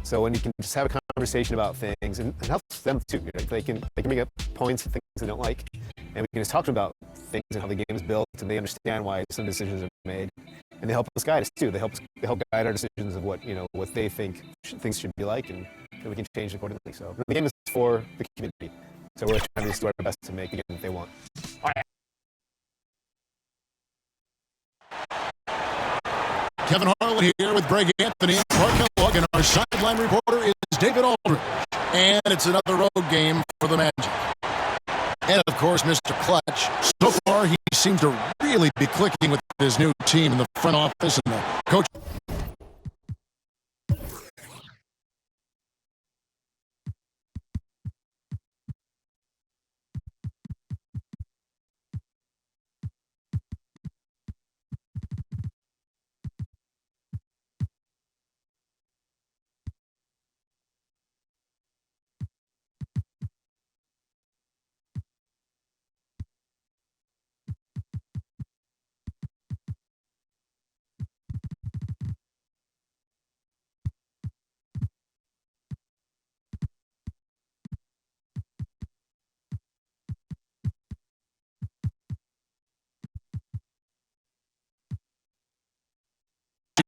So when you can just have a conversation about things, and it helps them too. They can bring up points and things they don't like, and we can just talk to them about things and how the game is built, and they understand why some decisions are made, and they help us guide us too. They help guide our decisions of what they think things should be like, and we can change accordingly. So the game is for the community. So we're trying to do our best to make the game that they want. Kevin Harlan here with Greg Anthony and Clark Kellogg, and our sideline reporter is David Aldridge. And it's another road game for the Magic. And, of course, Mr. Clutch. So far, he seems to really be clicking with his new team in the front office and the coach.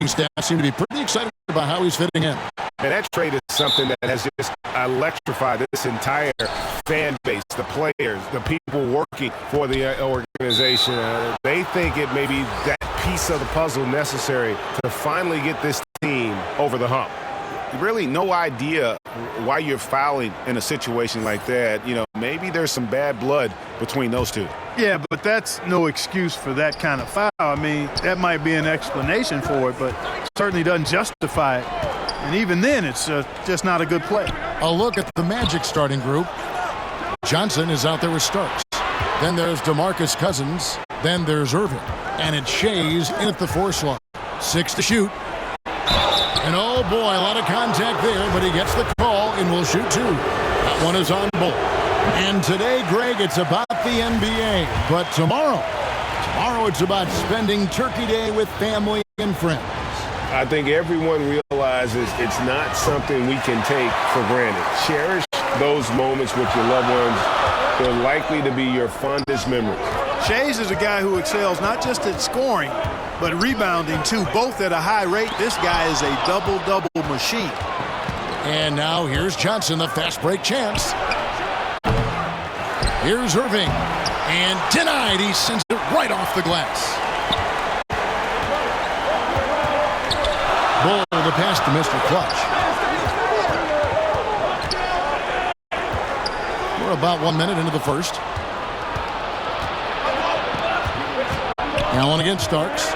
Staff seem to be pretty excited about how he's fitting in. And that trade is something that has just electrified this entire fan base, the players, the people working for the organization. They think it may be that piece of the puzzle necessary to finally get this team over the hump. Really no idea why you're fouling in a situation like that. Maybe there's some bad blood between those two. Yeah, but that's no excuse for that kind of foul. I mean, that might be an explanation for it, but certainly doesn't justify it. And even then, it's just not a good play. A look at the Magic starting group. Johnson is out there with Starks. Then there's DeMarcus Cousins. Then there's Irving. And it's Shays in at the 4 slot. 6 to shoot. And oh boy, a lot of contact there, but he gets the call and will shoot 2. That one is on Bull. And today, Greg, it's about the NBA. But tomorrow it's about spending Turkey Day with family and friends. I think everyone realizes it's not something we can take for granted. Cherish those moments with your loved ones. They're likely to be your fondest memories. Shays is a guy who excels not just at scoring, but rebounding too, both at a high rate. This guy is a double-double machine. And now here's Johnson, the fast break chance. Here's Irving. And denied. He sends it right off the glass. Bull the pass to Mr. Clutch. We're about 1 minute into the first. Allen against Starks.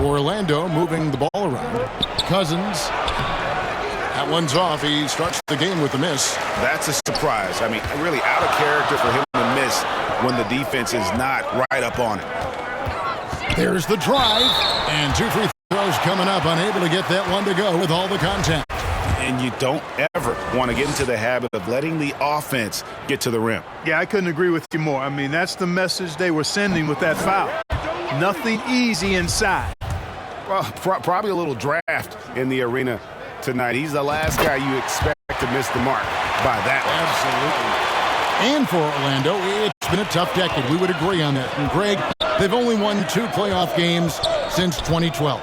Orlando moving the ball around. Cousins. That one's off. He starts the game with a miss. That's a surprise. I mean, really out of character for him to miss when the defense is not right up on it. There's the drive. And 2 free throws coming up. Unable to get that one to go with all the contact. And you don't ever want to get into the habit of letting the offense get to the rim. Yeah, I couldn't agree with you more. I mean, that's the message they were sending with that foul. Nothing easy inside. Well, probably a little draft in the arena tonight. He's the last guy you expect to miss the mark by that. Absolutely. And for Orlando, it's been a tough decade. We would agree on that. And Greg, they've only won 2 playoff games since 2012.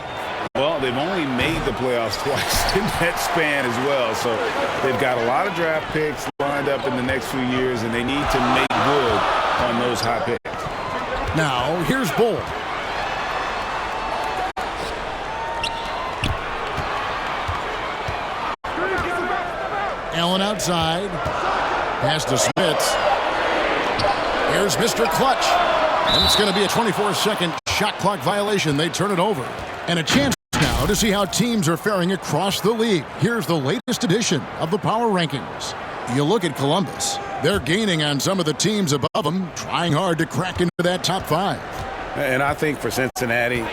Well, they've only made the playoffs twice in that span as well. So they've got a lot of draft picks lined up in the next few years, and they need to make good on those high picks. Now, here's Bull. Allen outside. Pass to Smits. Here's Mr. Clutch. And it's going to be a 24-second shot clock violation. They turn it over. And a chance now to see how teams are faring across the league. Here's the latest edition of the Power Rankings. You look at Columbus. They're gaining on some of the teams above them, trying hard to crack into that top 5. And I think for Cincinnati,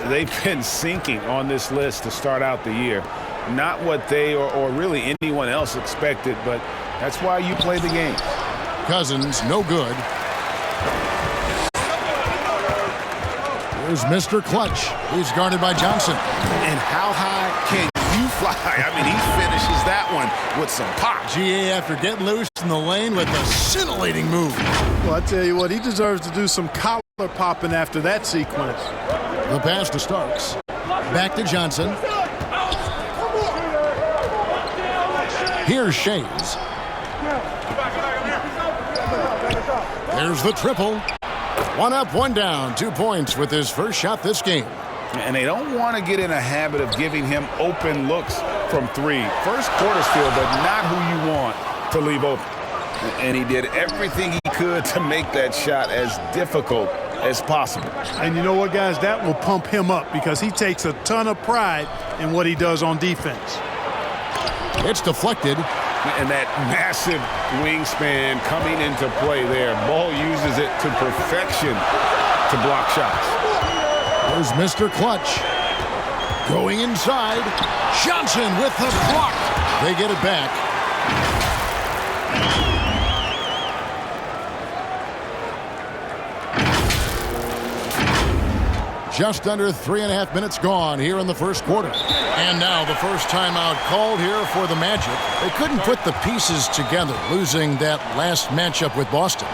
they've been sinking on this list to start out the year. Not what they or really anyone else expected, but that's why you play the game. Cousins, no good. There's Mr. Clutch. He's guarded by Johnson. And how high can you fly? I mean, he finishes that one with some pop. GA after getting loose in the lane with a scintillating move. Well, I tell you what, he deserves to do some collar popping after that sequence. The pass to Starks. Back to Johnson. Here's Shays. There's the triple. One up, one down. 2 points with his first shot this game. And they don't want to get in a habit of giving him open looks from three. First quarter's field, but not who you want to leave open. And he did everything he could to make that shot as difficult as possible. And you know what, guys? That will pump him up because he takes a ton of pride in what he does on defense. It's deflected. And that massive wingspan coming into play there. Ball uses it to perfection to block shots. There's Mr. Clutch. Going inside. Johnson with the block. They get it back. Just under 3.5 minutes gone here in the first quarter. And now the first timeout called here for the Magic. They couldn't put the pieces together, losing that last matchup with Boston.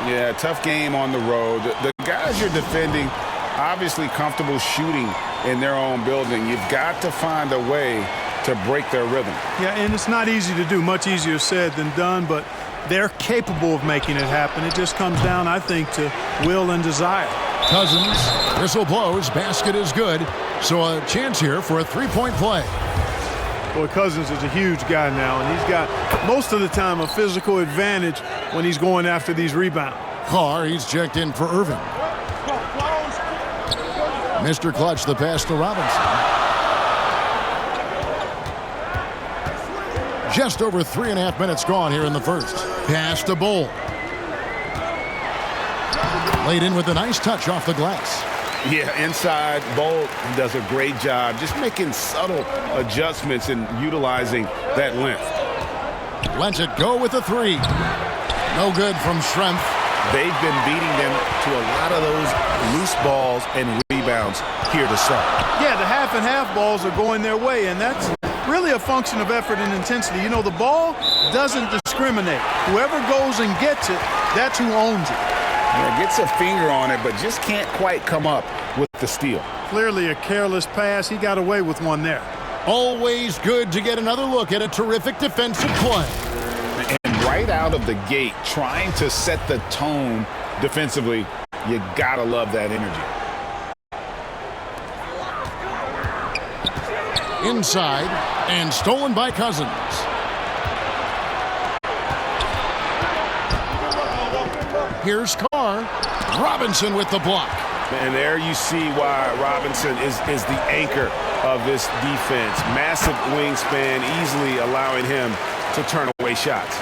Yeah, tough game on the road. The guys you're defending, obviously comfortable shooting in their own building. You've got to find a way to break their rhythm. Yeah, and it's not easy to do. Much easier said than done, but they're capable of making it happen. It just comes down, I think, to will and desire. Cousins, whistle blows, basket is good. So a chance here for a three-point play. Boy, Cousins is a huge guy now, and he's got most of the time a physical advantage when he's going after these rebounds. Carr, he's checked in for Irving. Mr. Clutch, the pass to Robinson. Just over 3.5 minutes gone here in the first. Pass to Bull. Laid in with a nice touch off the glass. Yeah, inside, Bolt does a great job just making subtle adjustments and utilizing that length. Lets it go with a three. No good from Schrempf. They've been beating them to a lot of those loose balls and rebounds here to start. Yeah, the half and half balls are going their way, and that's really a function of effort and intensity. You know, the ball doesn't discriminate. Whoever goes and gets it, that's who owns it. Yeah, gets a finger on it, but just can't quite come up with the steal. Clearly a careless pass. He got away with one there. Always good to get another look at a terrific defensive play. And right out of the gate, trying to set the tone defensively, you gotta love that energy. Inside, and stolen by Cousins. Here's Carr. Robinson with the block. And there you see why Robinson is the anchor of this defense. Massive wingspan, easily allowing him to turn away shots.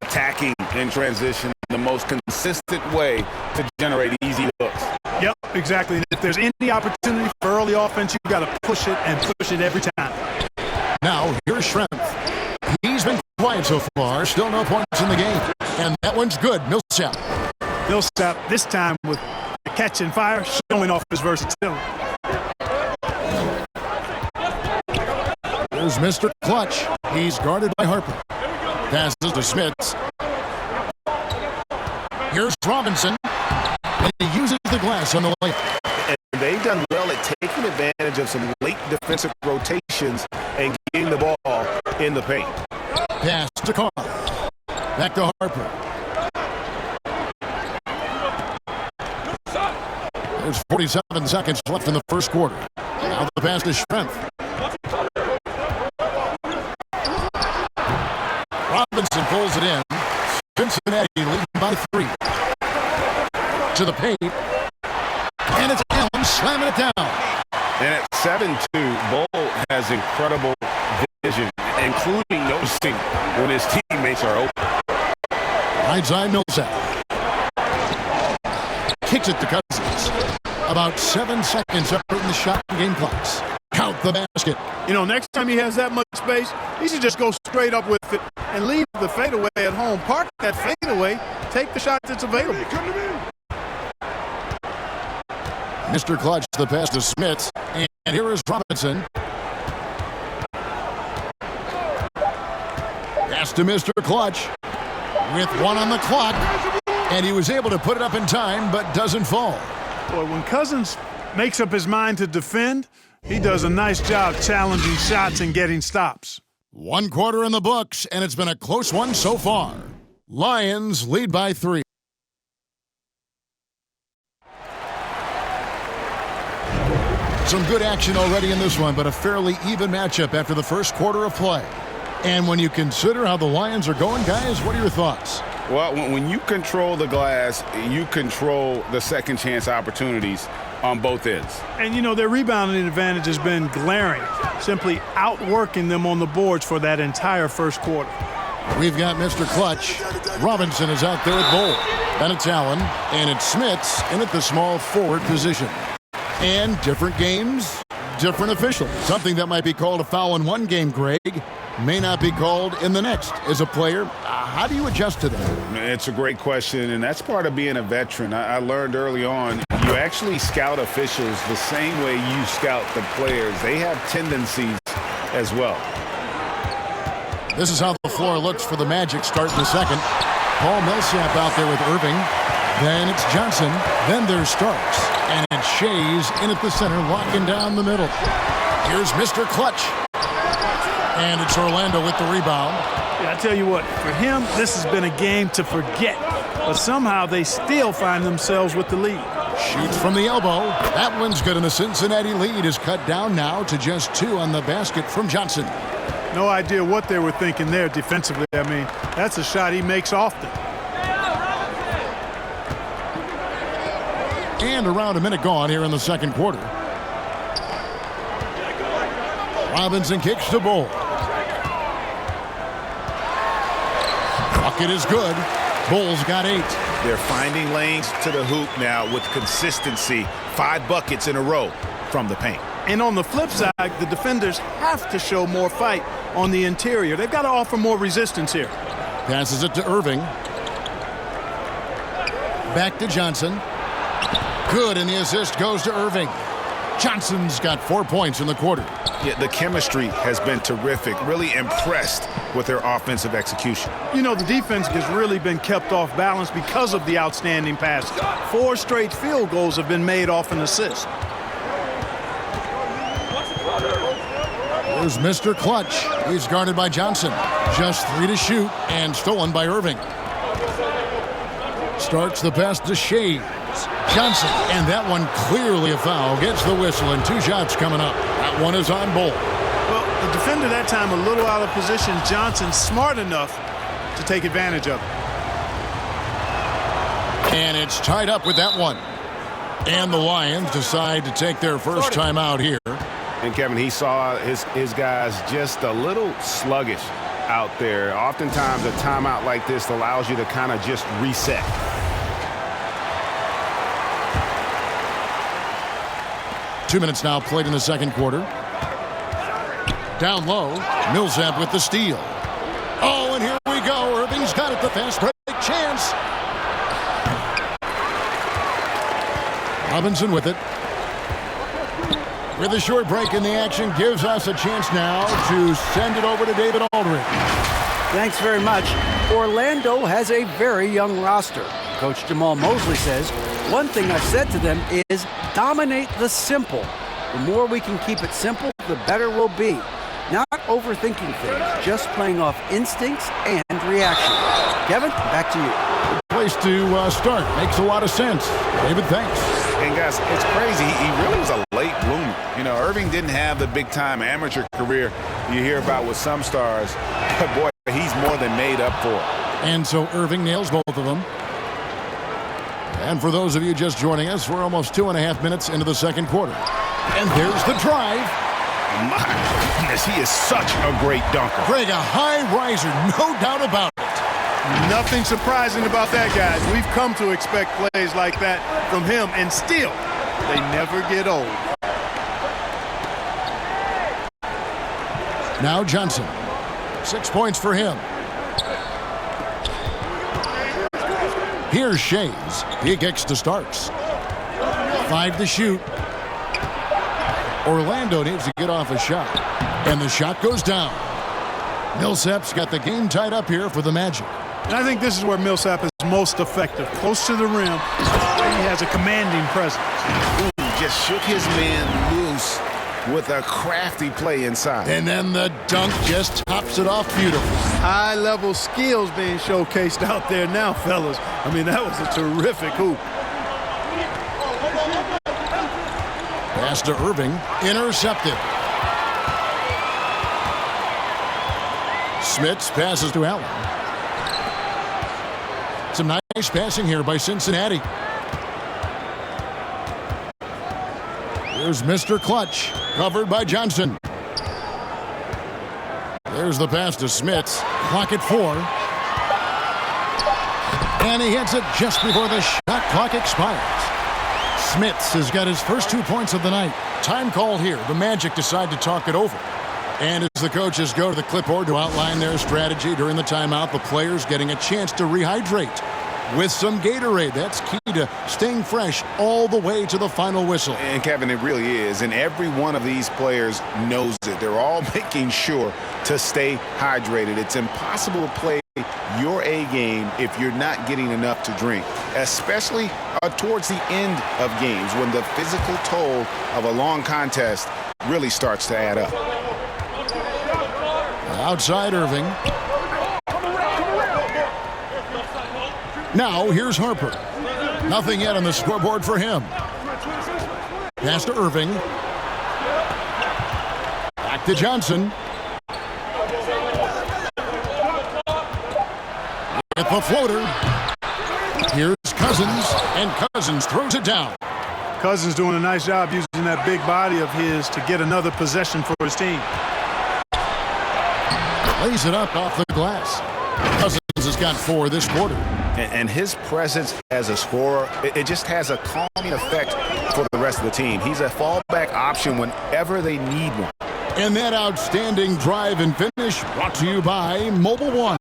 Attacking in transition, the most consistent way to generate easy looks. Yep, exactly. If there's any opportunity for early offense, you've got to push it and push it every time. Now, here's Schrempf. He's been quiet so far. Still no points in the game. And that one's good. Millsap. Millsap this time with a catch and fire, showing off his versatility. There's Mr. Clutch. He's guarded by Harper. Passes to Smits. Here's Robinson. And he uses the glass on the layup. And they've done well at taking advantage of some late defensive rotations and getting the ball in the paint. Pass to Carr. Back to Harper. There's 47 seconds left in the first quarter. Now the pass to Schrempf. Robinson pulls it in. Cincinnati leading by 3. To the paint. And it's Allen slamming it down. And at 7-2, Bull has incredible vision, including noticing when his teammates are open. Right side Millsap. Kicks it to Cousins. About 7 seconds separating the shot and game clocks. Count the basket. You know, next time he has that much space, he should just go straight up with it and leave the fadeaway at home. Park that fadeaway, take the shot that's available. Mr. Clutch, the pass to Smith. And here is Robinson. Pass to Mr. Clutch. With 1 on the clock. And he was able to put it up in time, but doesn't fall. Boy, when Cousins makes up his mind to defend, he does a nice job challenging shots and getting stops. 1 quarter in the books, and it's been a close one so far. Lions lead by 3. Some good action already in this one, but a fairly even matchup after the first quarter of play. And when you consider how the Lions are going, guys, what are your thoughts? Well, when you control the glass, you control the second chance opportunities on both ends. And, you know, their rebounding advantage has been glaring, simply outworking them on the boards for that entire first quarter. We've got Mr. Clutch. Robinson is out there at Bowl. Then it's Allen, and it's Smits in at the small forward position. And different games, different officials. Something that might be called a foul in one game, Greg, may not be called in the next. As a player, how do you adjust to that? It's a great question, and that's part of being a veteran. I learned early on, you actually scout officials the same way you scout the players. They have tendencies as well. This is how the floor looks for the Magic start in the second. Paul Millsap out there with Irving. Then it's Johnson. Then there's Starks. And it's Shays in at the center, locking down the middle. Here's Mr. Clutch. And it's Orlando with the rebound. Yeah, I tell you what, for him, this has been a game to forget. But somehow they still find themselves with the lead. Shoots from the elbow. That one's good, and the Cincinnati lead is cut down now to just 2 on the basket from Johnson. No idea what they were thinking there defensively. I mean, that's a shot he makes often. And around a minute gone here in the second quarter. Robinson kicks to Bowl. Bucket is good. Bull's got 8. They're finding lanes to the hoop now with consistency. 5 buckets in a row from the paint. And on the flip side, the defenders have to show more fight on the interior. They've got to offer more resistance here. Passes it to Irving. Back to Johnson. Good, and the assist goes to Irving. Johnson's got 4 points in the quarter. Yeah, the chemistry has been terrific. Really impressed with their offensive execution. You know, the defense has really been kept off balance because of the outstanding passes. 4 straight field goals have been made off an assist. Here's Mr. Clutch. He's guarded by Johnson. Just 3 to shoot, and stolen by Irving. Starts the pass to Shea. Johnson, and that one clearly a foul. Gets the whistle, and 2 shots coming up. That one is on Bowl. Well, the defender that time a little out of position. Johnson smart enough to take advantage of it. And it's tied up with that one. And the Lions decide to take their first time out here. And Kevin, he saw his guys just a little sluggish out there. Oftentimes a timeout like this allows you to kind of just reset. Two minutes now played in the second quarter. Down low, Millsap with the steal. Oh, and here we go. Irving's got it, the fast break chance. Robinson with it. With a short break in the action, gives us a chance now to send it over to David Aldridge. Thanks very much. Orlando has a very young roster. Coach Jamal Mosley says, one thing I've said to them is dominate the simple. The more we can keep it simple, the better we'll be. Not overthinking things, just playing off instincts and reaction. Kevin, back to you. Place to start. Makes a lot of sense. David, thanks. And guys, it's crazy. He really was a late bloomer. You know, Irving didn't have the big-time amateur career you hear about with some stars. But boy, he's more than made up for it. And so Irving nails both of them. And for those of you just joining us, we're almost 2.5 minutes into the second quarter. And there's the drive. My goodness, he is such a great dunker. Greg, a high riser, no doubt about it. Nothing surprising about that, guys. We've come to expect plays like that from him, and still, they never get old. Now Johnson. 6 points for him. Here's Shays. He kicks to Starks. 5 to shoot. Orlando needs to get off a shot. And the shot goes down. Millsap's got the game tied up here for the Magic. And I think this is where Millsap is most effective. Close to the rim. He has a commanding presence. Ooh, just shook his man loose with a crafty play inside. And then the dunk just tops it off beautifully. High-level skills being showcased out there now, fellas. I mean, that was a terrific hoop. Pass to Irving. Intercepted. Smits passes to Allen. Some nice passing here by Cincinnati. Here's Mr. Clutch, covered by Johnson. There's the pass to Smits. Clock at 4. And he hits it just before the shot clock expires. Smits has got his first 2 points of the night. Time called here. The Magic decide to talk it over. And as the coaches go to the clipboard to outline their strategy during the timeout, the players getting a chance to rehydrate with some Gatorade. That's key to staying fresh all the way to the final whistle. And Kevin, it really is. And every one of these players knows it. They're all making sure to stay hydrated. It's impossible to play your A game if you're not getting enough to drink, especially towards the end of games when the physical toll of a long contest really starts to add up. Outside Irving. Now here's Harper. Nothing yet on the scoreboard for him. Pass to Irving. Back to Johnson. With the floater. Here's Cousins, and Cousins throws it down. Cousins doing a nice job using that big body of his to get another possession for his team. Lays it up off the glass. Cousins has got 4 this quarter. And his presence as a scorer, it just has a calming effect for the rest of the team. He's a fallback option whenever they need one. And that outstanding drive and finish brought to you by Mobile One.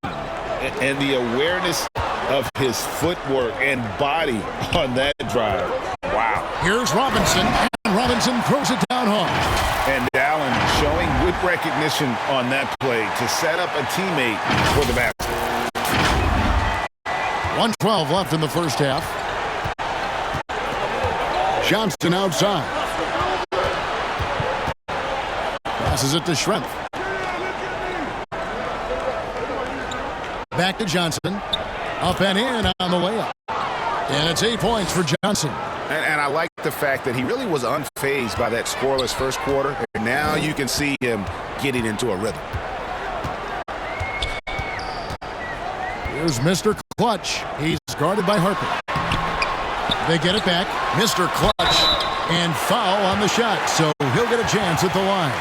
And the awareness of his footwork and body on that drive. Wow. Here's Robinson, and Robinson throws it down hard. And Allen showing good recognition on that play to set up a teammate for the basket. 1:12 left in the first half. Johnson outside. Passes it to Schrempf. Back to Johnson. Up and in on the layup. And it's 8 points for Johnson. And I like the fact that he really was unfazed by that scoreless first quarter. And now you can see him getting into a rhythm. Here's Mr. Clutch. He's guarded by Harper. They get it back. Mr. Clutch. And foul on the shot. So he'll get a chance at the line.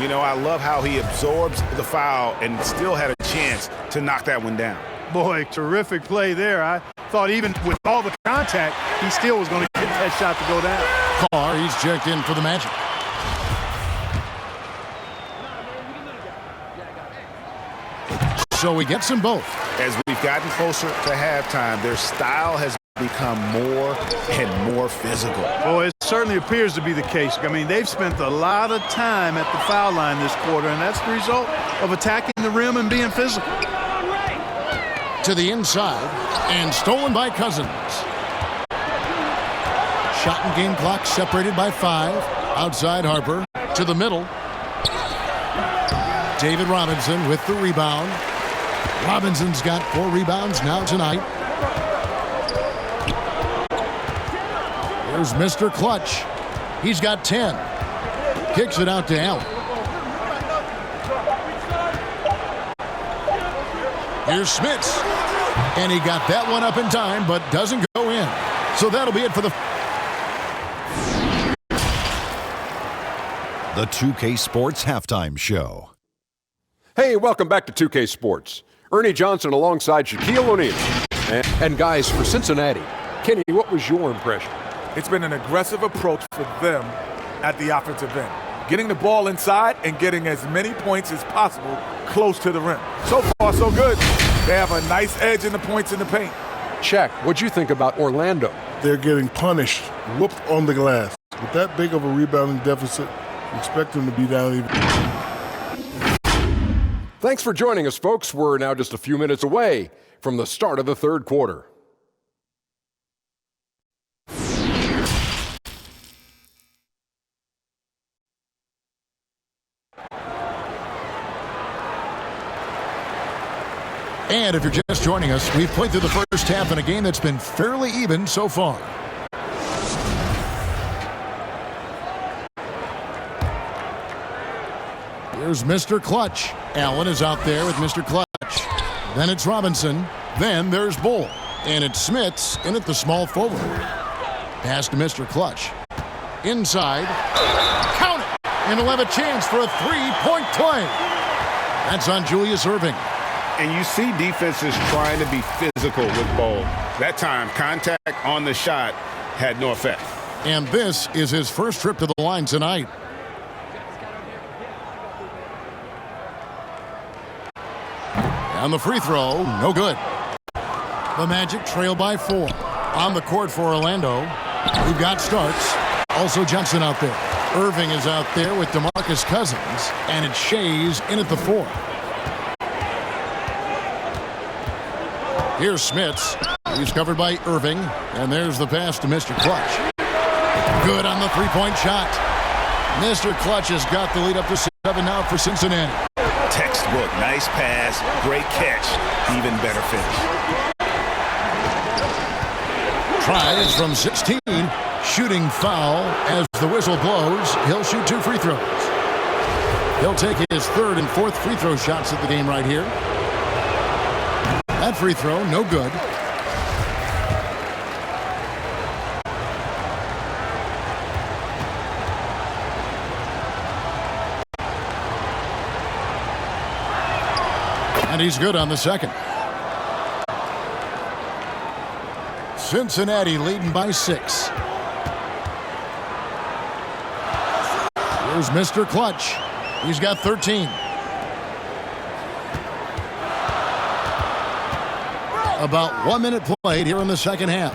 You know, I love how he absorbs the foul and still had a chance to knock that one down. Boy, terrific play there. I thought even with all the contact, he still was going to get that shot to go down. Carr, he's checked in for the Magic. So we get them both. As we've gotten closer to halftime, their style has become more and more physical. Well, it certainly appears to be the case. I mean, they've spent a lot of time at the foul line this quarter, and that's the result of attacking the rim and being physical. To the inside, and stolen by Cousins. Shot and game clock separated by 5. Outside Harper, to the middle. David Robinson with the rebound. Robinson's got 4 rebounds now tonight. Here's Mr. Clutch. He's got 10. Kicks it out to Allen. Here's Smits. And he got that one up in time, but doesn't go in. So that'll be it for the 2K Sports Halftime Show. Hey, welcome back to 2K Sports. Ernie Johnson alongside Shaquille O'Neal. And guys, for Cincinnati, Kenny, what was your impression? It's been an aggressive approach for them at the offensive end. Getting the ball inside and getting as many points as possible close to the rim. So far, so good. They have a nice edge in the points in the paint. Shaq, what'd you think about Orlando? they're getting punished, whooped on the glass. With that big of a rebounding deficit, expect them to be down even. Thanks for joining us, folks. We're now just a few minutes away from the start of the third quarter. And if you're just joining us, we've played through the first half in a game that's been fairly even so far. Here's Mr. Clutch. Allen is out there with Mr. Clutch. Then it's Robinson. Then there's Bull. And it's Smits in at the small forward. Pass to Mr. Clutch. Inside. Count it! And he'll have a chance for a three-point play. That's on Julius Erving. And you see defenses trying to be physical with Bull. That time, contact on the shot had no effect. And this is his first trip to the line tonight. On the free throw, no good. The Magic trail by 4. On the court for Orlando, we've got Starks. Also Johnson out there. Erving is out there with DeMarcus Cousins. And it's Shays in at the 4. Here's Smits. He's covered by Erving. And there's the pass to Mr. Clutch. Good on the three-point shot. Mr. Clutch has got the lead up to 7 now for Cincinnati. Textbook, nice pass, great catch, even better finish. Try is from 16. Shooting foul as the whistle blows. He'll shoot 2 free throws. He'll take his 3rd and 4th free throw shots at the game right here. That free throw, no good. And he's good on the second. Cincinnati leading by 6. Here's Mr. Clutch. He's got 13. About 1 minute played here in the second half.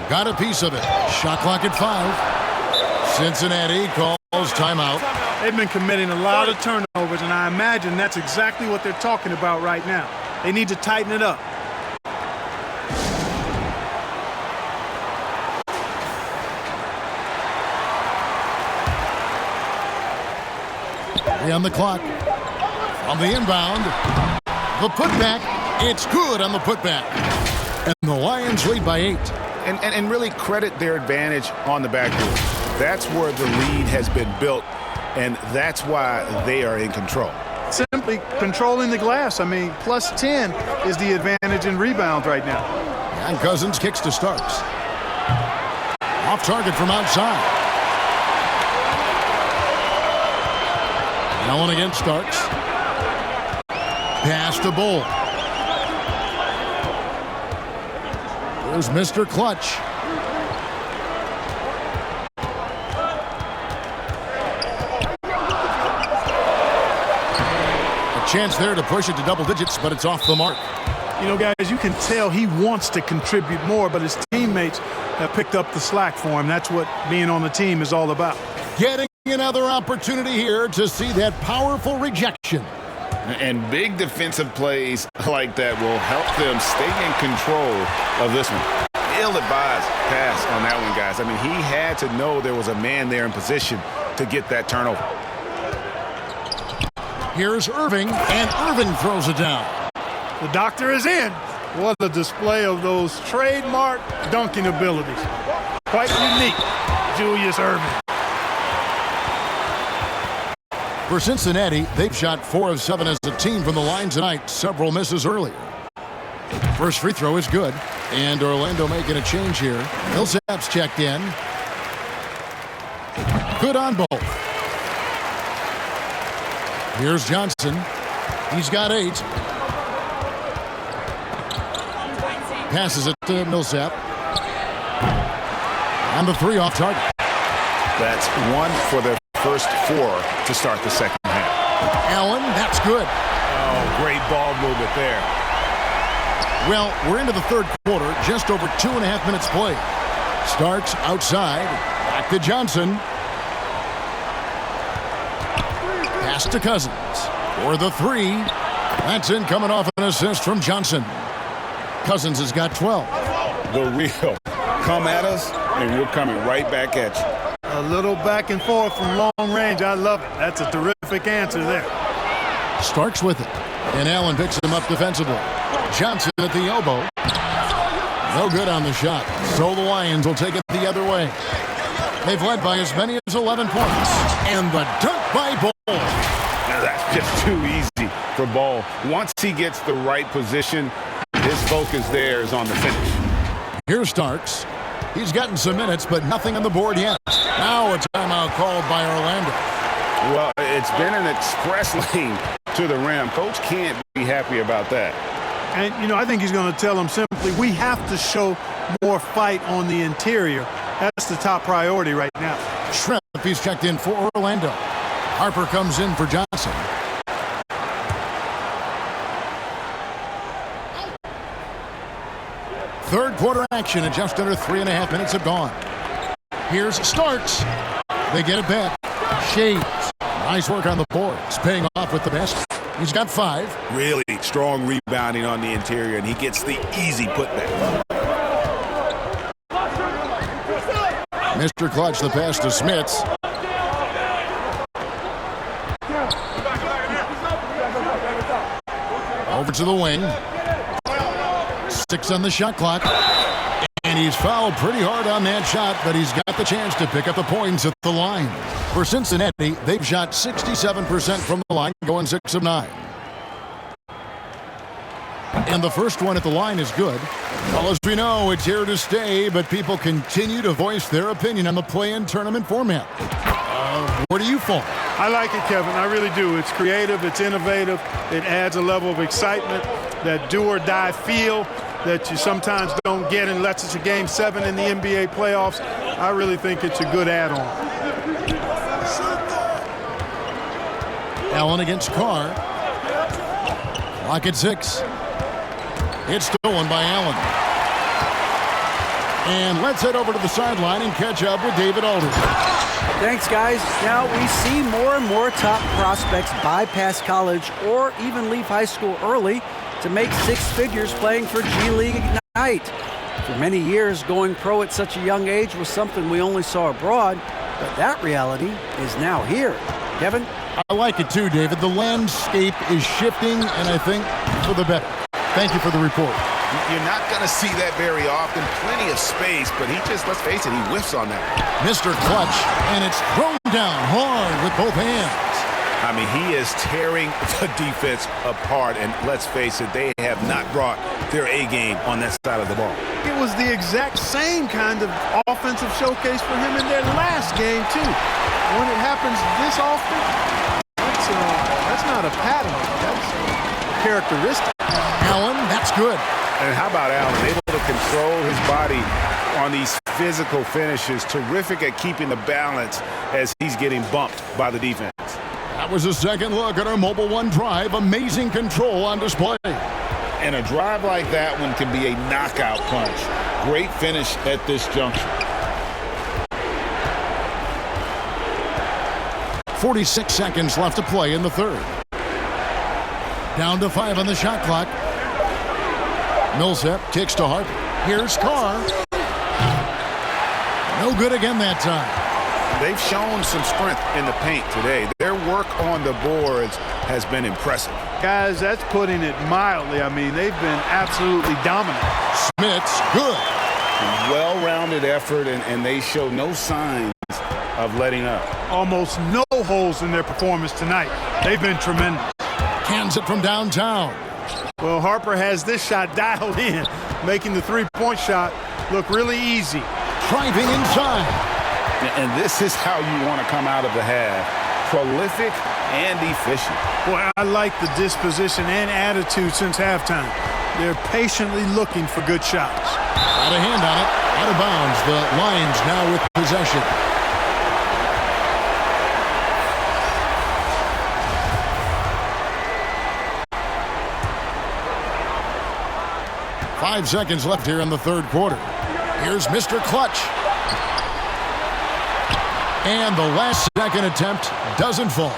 Got a piece of it. Shot clock at 5. Cincinnati calls timeout. They've been committing a lot of turnovers, and I imagine that's exactly what they're talking about right now. They need to tighten it up. On the clock. On the inbound. The putback. It's good on the putback. And the Lions lead by 8. And really credit their advantage on the backboard. That's where the lead has been built, and that's why they are in control. Simply controlling the glass. I mean, plus 10 is the advantage in rebounds right now. And Cousins kicks to Starks. Off target from outside. Allen against Starks. Pass to Bull. There's Mr. Clutch. A chance there to push it to double digits, but it's off the mark. You know, guys, you can tell he wants to contribute more, but his teammates have picked up the slack for him. That's what being on the team is all about. Getting another opportunity here to see that powerful rejection. And big defensive plays like that will help them stay in control of this one. Ill-advised pass on that one, guys. I mean, he had to know there was a man there in position to get that turnover. Here's Erving, and Erving throws it down. The doctor is in. What a display of those trademark dunking abilities. Quite unique, Julius Erving. For Cincinnati, they've shot 4 of 7 as a team from the line tonight, several misses earlier. First free throw is good, and Orlando making a change here. Millsap's checked in. Good on both. Here's Johnson. He's got 8. Passes it to Millsap. And the 3 off target. That's 1 for their first 4 to start the second half. Allen, that's good. Oh, great ball movement there. Well, we're into the third quarter, just over 2.5 minutes played. Starks outside, back to Johnson. Pass to Cousins for the three. That's in, coming off an assist from Johnson. Cousins has got 12. The real. Come at us, and we're coming right back at you. A little back and forth from long range. I love it. That's a terrific answer there. Starks with it. And Allen picks him up defensively. Johnson at the elbow. No good on the shot. So the Lions will take it the other way. They've led by as many as 11 points. And the dunk by Ball. Now that's just too easy for Ball. Once he gets the right position, his focus there is on the finish. Here's Starks. He's gotten some minutes, but nothing on the board yet. Now a timeout called by Orlando. Well, it's been an express lane to the rim. Coach can't be happy about that. And, you know, I think he's going to tell them simply, we have to show more fight on the interior. That's the top priority right now. Shrimp, he's checked in for Orlando. Harper comes in for Johnson. Third quarter action, and just under 3.5 minutes have gone. Here's Starks. They get it back. Shades. Nice work on the boards. Paying off with the best. He's got 5. Really strong rebounding on the interior, and he gets the easy putback. Mr. Clutch, the pass to Smits. Over to the wing. 6 on the shot clock. And he's fouled pretty hard on that shot, but he's got the chance to pick up the points at the line. For Cincinnati, they've shot 67% from the line, going 6 of 9. And the first one at the line is good. Well, as we know, it's here to stay, but people continue to voice their opinion on the play-in tournament format. Where do you fall? I like it, Kevin. I really do. It's creative. It's innovative. It adds a level of excitement, that do-or-die feel that you sometimes don't get unless it's a Game 7 in the NBA playoffs. I really think it's a good add-on. Allen against Carr. Clock at 6. It's stolen by Allen. And let's head over to the sideline and catch up with David Aldridge. Thanks, guys. Now we see more and more top prospects bypass college or even leave high school early to make 6 figures playing for G League Ignite. For many years, going pro at such a young age was something we only saw abroad, but that reality is now here. Kevin? I like it too, David. The landscape is shifting, and I think for the better. Thank you for the report. You're not going to see that very often. Plenty of space, but he just, let's face it, he whiffs on that. Mr. Clutch, and it's thrown down hard with both hands. I mean, he is tearing the defense apart, and let's face it, they have not brought their A-game on that side of the ball. It was the exact same kind of offensive showcase for him in their last game, too. When it happens this often, that's not a pattern. That's a characteristic. Allen, that's good. And how about Allen? Able to control his body on these physical finishes. Terrific at keeping the balance as he's getting bumped by the defense. That was a second look at our Mobile One drive. Amazing control on display. And a drive like that one can be a knockout punch. Great finish at this juncture. 46 seconds left to play in the third. Down to 5 on the shot clock. Millsap kicks to Harper. Here's Carr. No good again that time. They've shown some strength in the paint today. Their work on the boards has been impressive. Guys, that's putting it mildly. I mean, they've been absolutely dominant. Smits, good. Well-rounded effort, and they show no signs of letting up. Almost no holes in their performance tonight. They've been tremendous. Cans it from downtown. Well, Harper has this shot dialed in, making the three-point shot look really easy. Driving inside. And this is how you want to come out of the half. Prolific and efficient. Boy, I like the disposition and attitude since halftime. They're patiently looking for good shots. Got a hand on it. Out of bounds. The Lions now with possession. 5 seconds left here in the third quarter. Here's Mr. Clutch. And the last second attempt doesn't fall.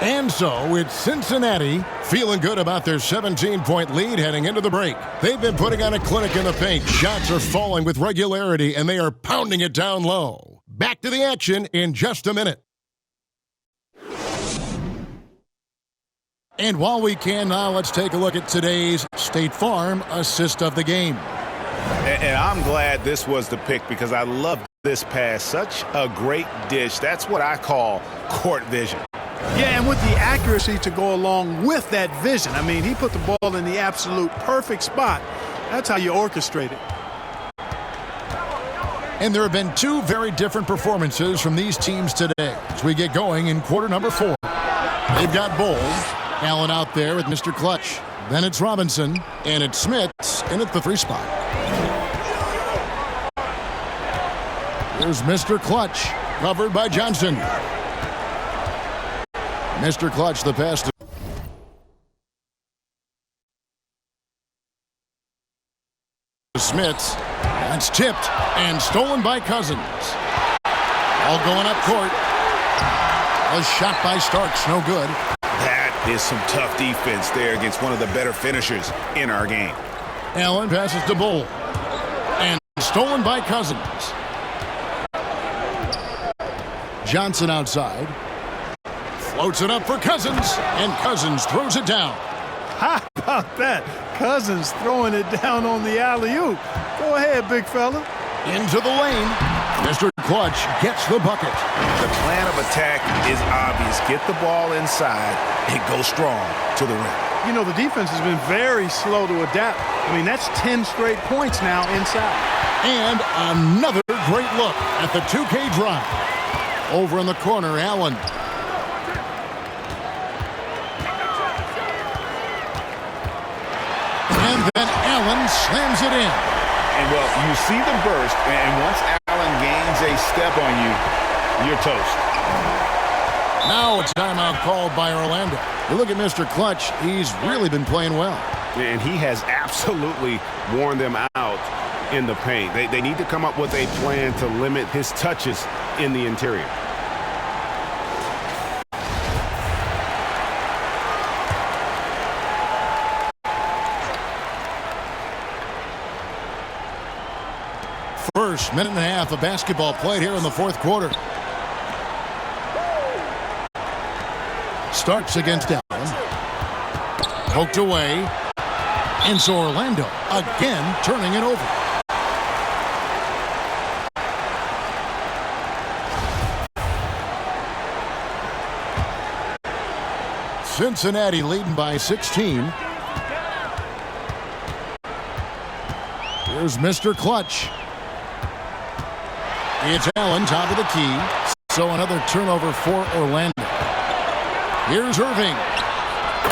And so it's Cincinnati feeling good about their 17-point lead heading into the break. They've been putting on a clinic in the paint. Shots are falling with regularity, and they are pounding it down low. Back to the action in just a minute. And while we can now, let's take a look at today's State Farm assist of the game. And I'm glad this was the pick because I love this pass. Such a great dish. That's what I call court vision. Yeah, and with the accuracy to go along with that vision. I mean, he put the ball in the absolute perfect spot. That's how you orchestrate it. And there have been 2 very different performances from these teams today as we get going in quarter number 4. They've got Bowles, Allen out there with Mr. Clutch. Then it's Robinson, and it's Smits in at the 3 spot. Here's Mr. Clutch, covered by Johnson. Mr. Clutch, the pass to Smits. That's tipped and stolen by Cousins. All going up court. A shot by Starks, no good. That is some tough defense there against one of the better finishers in our game. Allen passes to Bull. And stolen by Cousins. Johnson outside. Floats it up for Cousins, and Cousins throws it down. How about that? Cousins throwing it down on the alley-oop. Go ahead, big fella. Into the lane. Mr. Clutch gets the bucket. The plan of attack is obvious. Get the ball inside and go strong to the rim. You know, the defense has been very slow to adapt. I mean, that's 10 straight points now inside. And another great look at the 2K drive. Over in the corner, Allen. And then Allen slams it in. And, well, you see the burst, and once Allen gains a step on you, you're toast. Now a timeout called by Orlando. You look at Mr. Clutch, he's really been playing well. And he has absolutely worn them out in the paint. They need to come up with a plan to limit his touches in the interior. First minute and a half of basketball played here in the fourth quarter. Starks against Allen. Poked away. And so Orlando again turning it over. Cincinnati leading by 16. Here's Mr. Clutch. It's Allen, top of the key. So another turnover for Orlando. Here's Irving.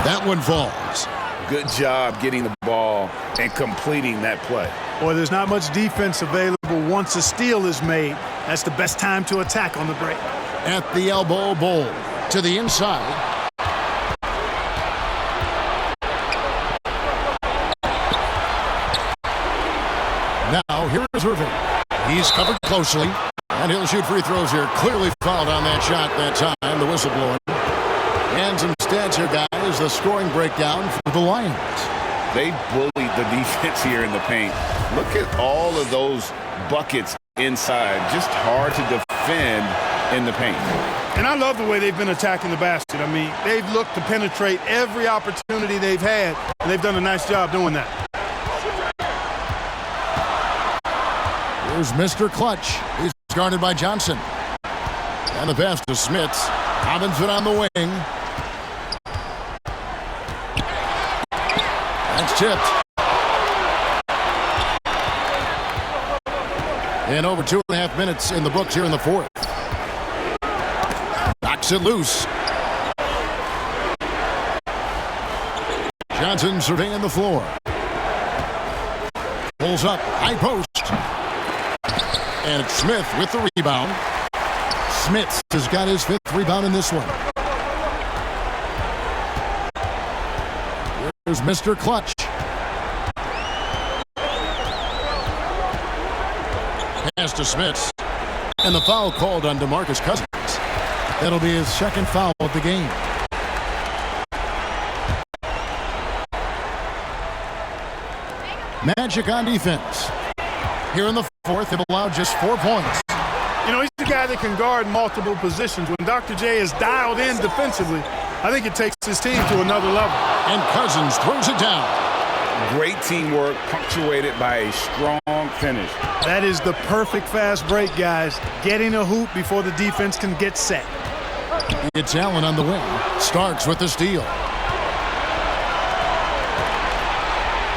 That one falls. Good job getting the ball and completing that play. Boy, there's not much defense available once a steal is made. That's the best time to attack on the break. At the elbow, Bowl to the inside. Now, here's Irving. He's covered closely, and he'll shoot free throws here. Clearly fouled on that shot that time, the whistle blowing. And some stats here, guys. The scoring breakdown for the Lions. They bullied the defense here in the paint. Look at all of those buckets inside. Just hard to defend in the paint. And I love the way they've been attacking the basket. I mean, they've looked to penetrate every opportunity they've had, and they've done a nice job doing that. Here's Mr. Clutch. He's guarded by Johnson. And the pass to Smits. Robinson on the wing. That's tipped. And over 2.5 minutes in the books here in the fourth. Knocks it loose. Johnson surveying the floor. Pulls up, high post. And it's Smith with the rebound. Smits has got his 5th rebound in this one. Here's Mr. Clutch. pass to Smith. And the foul called on DeMarcus Cousins. That'll be his second foul of the game. Magic on defense. Here in the fourth, they've allowed just 4 points. You know, he's the guy that can guard multiple positions. When Dr. J is dialed in defensively, I think it takes his team to another level. And Cousins throws it down. Great teamwork punctuated by a strong finish. That is the perfect fast break, guys. Getting a hoop before the defense can get set. It's Allen on the wing. Starks with the steal.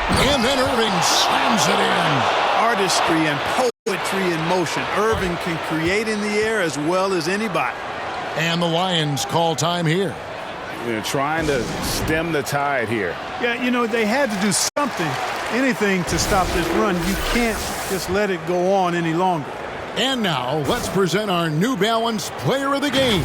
And then Irving slams it in. Artistry and poetry in motion. Irving can create in the air as well as anybody. And the Lions call time here. They're trying to stem the tide here. Yeah, you know, they had to do something, anything to stop this run. You can't just let it go on any longer. And now, let's present our New Balance Player of the Game,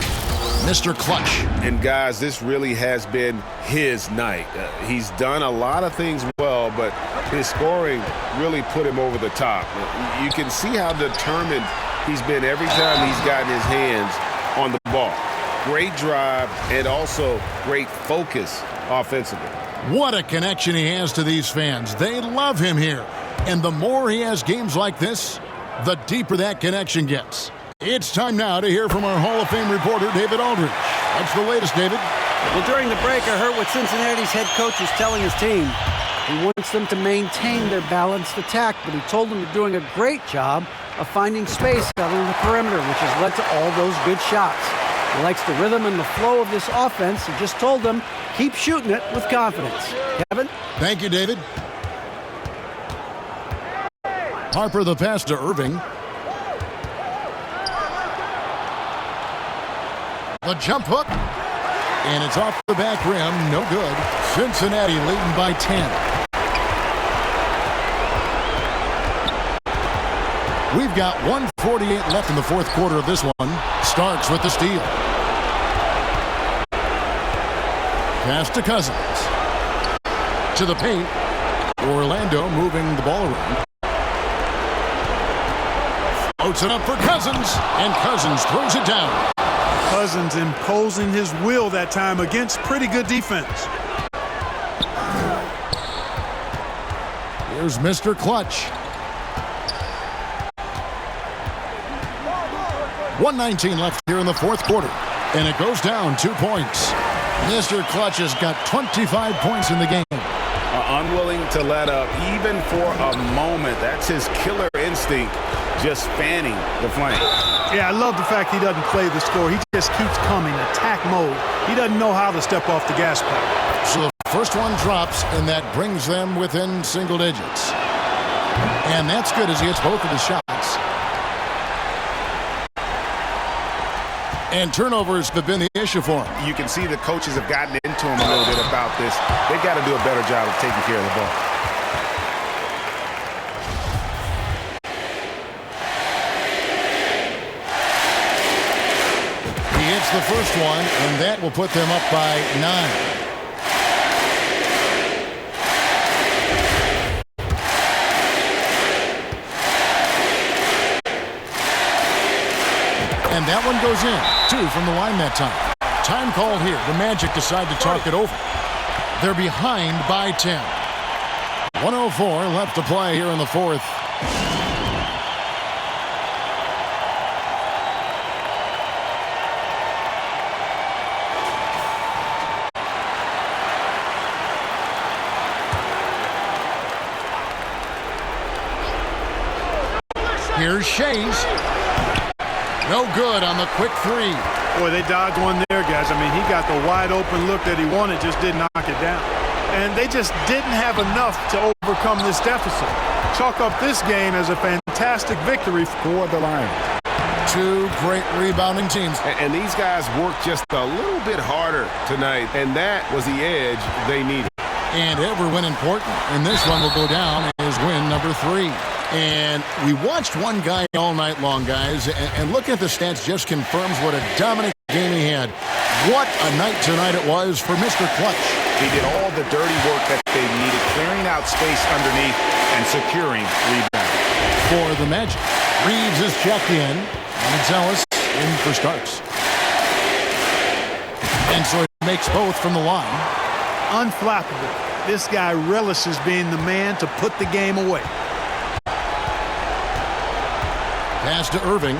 Mr. Clutch. And guys, this really has been his night. He's done a lot of things well, but his scoring really put him over the top. You can see how determined he's been every time he's gotten his hands on the ball. Great drive and also great focus offensively. What a connection he has to these fans. They love him here. And the more he has games like this, the deeper that connection gets. It's time now to hear from our Hall of Fame reporter, David Aldridge. What's the latest, David? Well, during the break, I heard what Cincinnati's head coach is telling his team. He wants them to maintain their balanced attack, but he told them they're doing a great job of finding space out on the perimeter, which has led to all those good shots. He likes the rhythm and the flow of this offense. He just told them, keep shooting it with confidence. Kevin? Thank you, David. Harper the pass to Irving. The jump hook. And it's off the back rim. No good. Cincinnati leading by 10. We've got 1:48 left in the fourth quarter of this one. Starks with the steal. Pass to Cousins. To the paint. Orlando moving the ball around. Floats it up for Cousins. And Cousins throws it down. Cousins imposing his will that time against pretty good defense. Here's Mr. Clutch. 1:19 left here in the fourth quarter. And it goes down 2 points. Mr. Clutch has got 25 points in the game. Unwilling to let up even for a moment. That's his killer instinct, just spanning the flank. Yeah, I love the fact he doesn't play the score. He just keeps coming, attack mode. He doesn't know how to step off the gas pedal. So the first one drops, and that brings them within single digits. And that's good as he hits both of the shots. And turnovers have been the issue for him. You can see the coaches have gotten into him a little bit about this. They've got to do a better job of taking care of the ball. He hits the first one, and that will put them up by 9. And that one goes in. 2 from the line that time. Time called here. The Magic decide to talk it over. They're behind by 10. 1:04 left to play here in the fourth. Here's Shays. No good on the quick three. Boy, they dodged one there, guys. I mean, he got the wide open look that he wanted, just didn't knock it down. And they just didn't have enough to overcome this deficit. Chalk up this game as a fantastic victory for the Lions. 2 great rebounding teams. And these guys worked just a little bit harder tonight, and that was the edge they needed. And every win important, and this one will go down as win number 3. And we watched one guy all night long, guys, and look at the stats just confirms what a dominant game he had. What a night tonight it was for Mr. Clutch. He did all the dirty work that they needed, clearing out space underneath and securing rebounds. for the Magic. Reeves is checked in, and it's Ellis in for Starks. And so he makes both from the line. Unflappable. This guy relishes being the man to put the game away. Pass to Irving.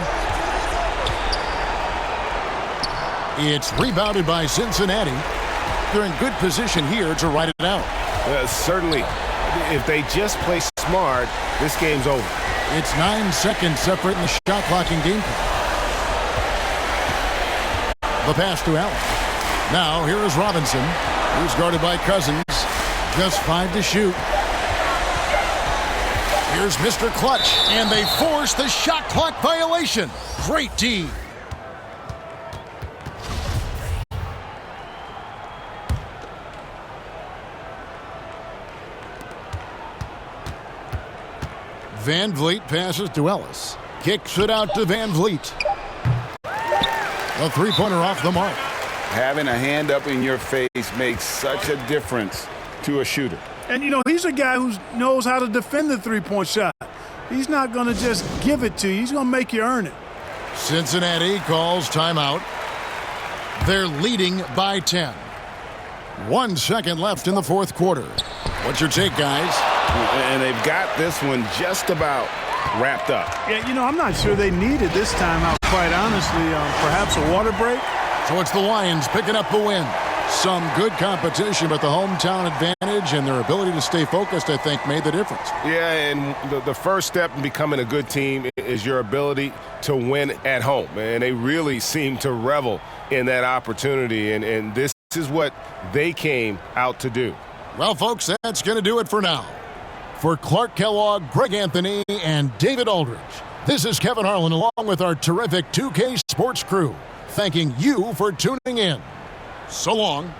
It's rebounded by Cincinnati. They're in good position here to ride it out. Certainly, if they just play smart, this game's over. It's 9 seconds separating the shot clock and game clock. The pass to Allen. Now here is Robinson, who's guarded by Cousins. Just 5 to shoot. Here's Mr. Clutch, and they force the shot clock violation. Great D. Van Vliet passes to Ellis. Kicks it out to Van Vliet. A three-pointer off the mark. Having a hand up in your face makes such a difference to a shooter. And, you know, he's a guy who knows how to defend the three-point shot. He's not going to just give it to you. He's going to make you earn it. Cincinnati calls timeout. They're leading by 10. 1 second left in the fourth quarter. What's your take, guys? And they've got this one just about wrapped up. Yeah, you know, I'm not sure they needed this timeout, quite honestly. Perhaps a water break. So it's the Lions picking up the win. Some good competition, but the hometown advantage and their ability to stay focused, I think, made the difference. Yeah, and the first step in becoming a good team is your ability to win at home. And they really seem to revel in that opportunity, and this is what they came out to do. Well, folks, that's going to do it for now. For Clark Kellogg, Greg Anthony, and David Aldridge, this is Kevin Harlan along with our terrific 2K Sports crew, thanking you for tuning in. So long.